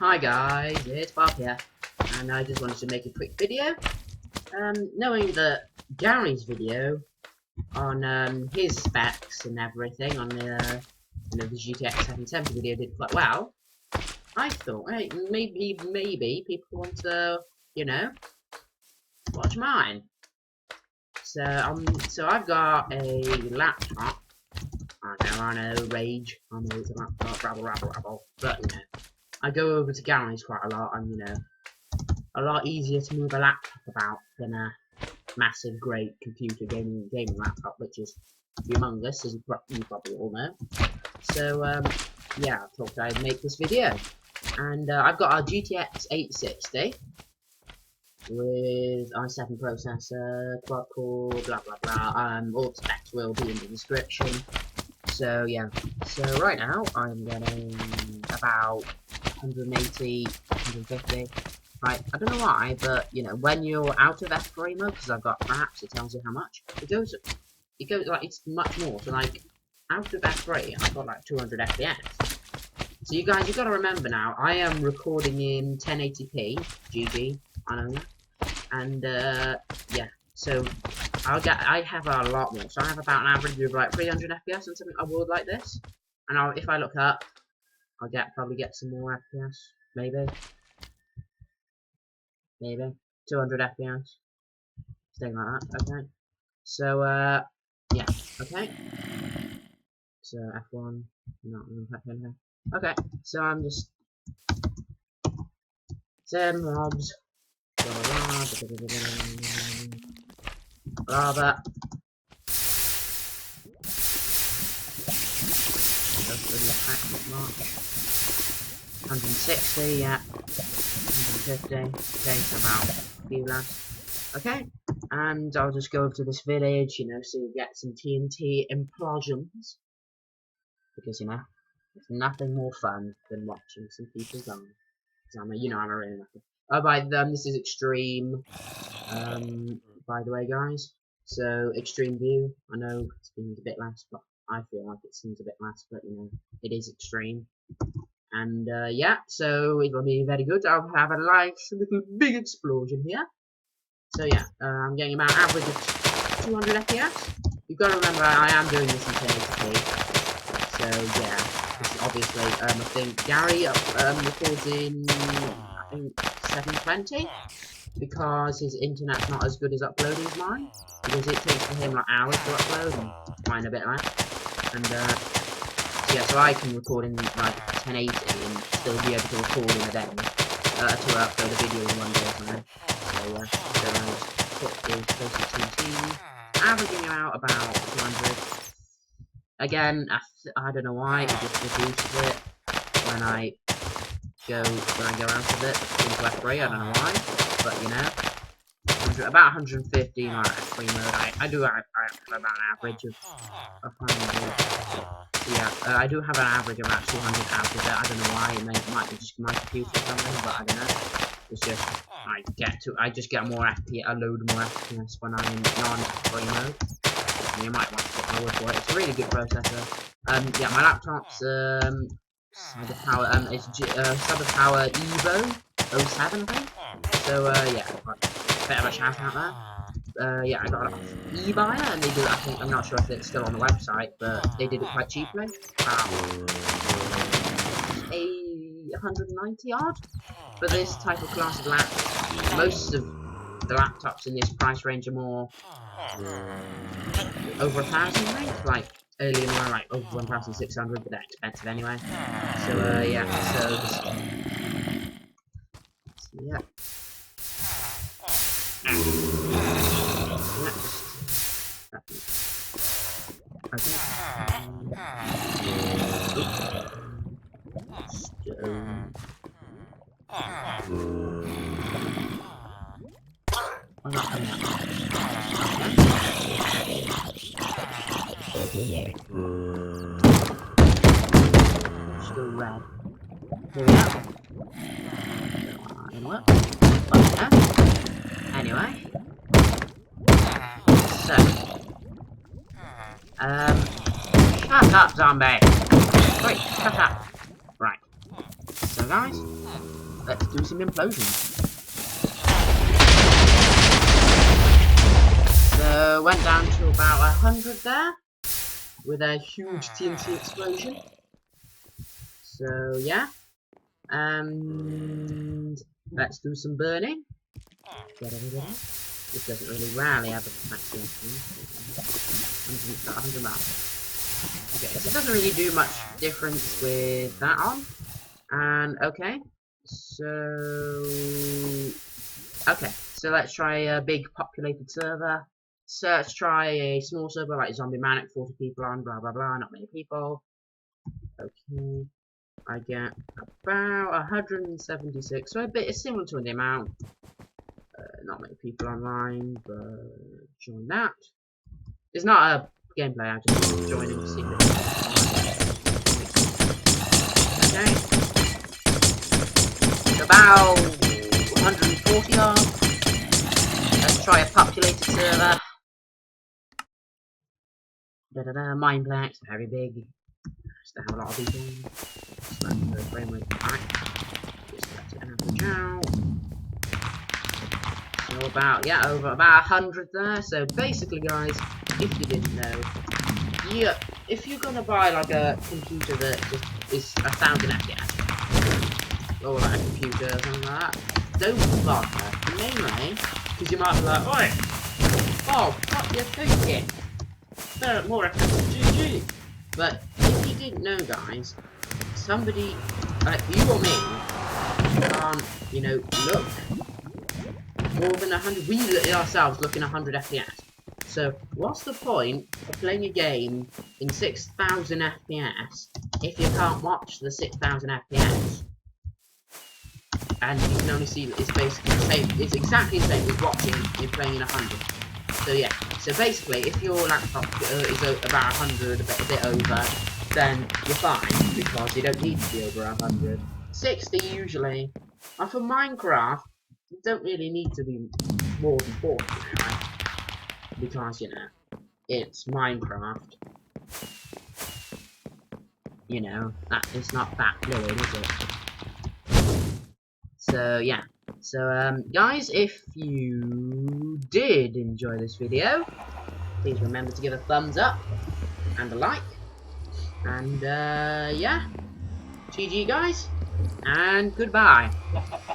Hi guys, it's Bob here, and I just wanted to make a quick video. Knowing that Gary's video on his specs and everything on the the GTX860m video did quite well, I thought, hey, maybe people want to, watch mine. So I've got a laptop. I know, rage. I know it's a laptop, rabble, but I go over to Gary's quite a lot, and a lot easier to move a laptop about than a massive, great computer gaming laptop, which is humongous, as you probably all know. So yeah, I thought I'd make this video, and I've got a GTX860 with i7 processor, quad core, blah blah blah. All the specs will be in the description. So yeah, so right now I'm getting about 180, 150. Right, I don't know why, but when you're out of F3 mode, because I've got maps, it tells you how much. It goes like it's much more. So like out of F3, I've got like 200 FPS. So you guys, you've got to remember now, I am recording in 1080p, GG, I know that, and yeah, so I have a lot more. So I have about an average of like 300 FPS on something I would like this, and if I look up, I'll probably get some more FPS, maybe 200 FPS, something like that. Okay, so yeah, okay, so F1, not impacting here. Okay, so I'm just Sim mobs, blah. Just a little packet mark. 160, yeah. 150. Okay, so about a few less. Okay, and I'll just go over to this village, so you get some TNT implosions. Because there's nothing more fun than watching some people die. I'm a really lucky. Oh, this is extreme. By the way, guys. So extreme view. I know it seems a bit less, but I feel like it seems a bit less. But it is extreme. And yeah, so it will be very good. I'll have a nice little big explosion here. So yeah, I'm getting about an average of 200 FPS. You've got to remember I am doing this in 1080p. So yeah, this is obviously I think Gary records in I think 720 because his internet's not as good as uploading as mine, because it takes for him like hours to upload and mine a bit less. And so yeah, so I can record in like 1080 and still be able to record in a day to upload a video in one day or something. So yeah, so I just put the closest to averaging out about 200. Again, I don't know why it just reduces it when I go out of it into F3. I don't know why, but about 150 like F3 mode. I do have about an average of 100. Yeah, I do have an average of about 200 out of it. I don't know why. It might be just my computer or something, but I don't know. It's just I just get more FPS, a load more FPS when I'm in non-F3 mode. You might want to take my word for it. It's a really good processor. Yeah, my laptop's Cyberpower. It's Cyberpower Evo 07, I think. So yeah, a bit of a shout out there. Yeah, I got it off eBay, and they do. I think I'm not sure if it's still on the website, but they did it quite cheaply. 190 odd for this type of class of laptop. Most of the laptops in this price range are more over 1,000, I think. Like earlier more like over 1,600, but they're expensive anyway. So yeah, yeah. Still red. Here we go. Anyway. So. Shut up, zombie! Wait, shut up! Right. So So guys, let's do some implosions. So went down to about 100 there, with a huge TNT explosion. So yeah, and let's do some burning. This doesn't really rarely have a maximum 100 miles. Okay, so it doesn't really do much difference with that on. And okay, so let's try a big populated server. So let's try a small server like Zombie Manic, 40 people on, blah blah blah, not many people. Okay, I get about 176, so a bit similar to the amount. Not many people online, but join that. It's not a gameplay, I just joined in secret. Okay. About 140 odd. Let's try a populated server. Mineplex, very big. Just have a lot of people. Just let the frame rate back. Just let it average out. So over about 100 there. So basically, guys, if you didn't know, if you're gonna buy like a computer that just is 1000 FPS, or like a computer or something like that, don't bother. Mainly because you might be like, oi, Bob, what you thinking? More FPS, GG. But if you didn't know, guys, somebody like you or me can't, look more than 100. We ourselves look in 100 FPS. So what's the point of playing a game in 6000 FPS if you can't watch the 6000 FPS? And you can only see that it's basically the same. It's exactly the same as watching you playing in 100. So yeah. So basically, if your laptop is about 100, a bit over, then you're fine because you don't need to be over 100. 60 usually. And for Minecraft, you don't really need to be more than 40, right? Because it's Minecraft. That it's not that fluid, is it? So yeah. So guys, if you did enjoy this video, please remember to give a thumbs up and a like. And yeah, GG guys, and goodbye.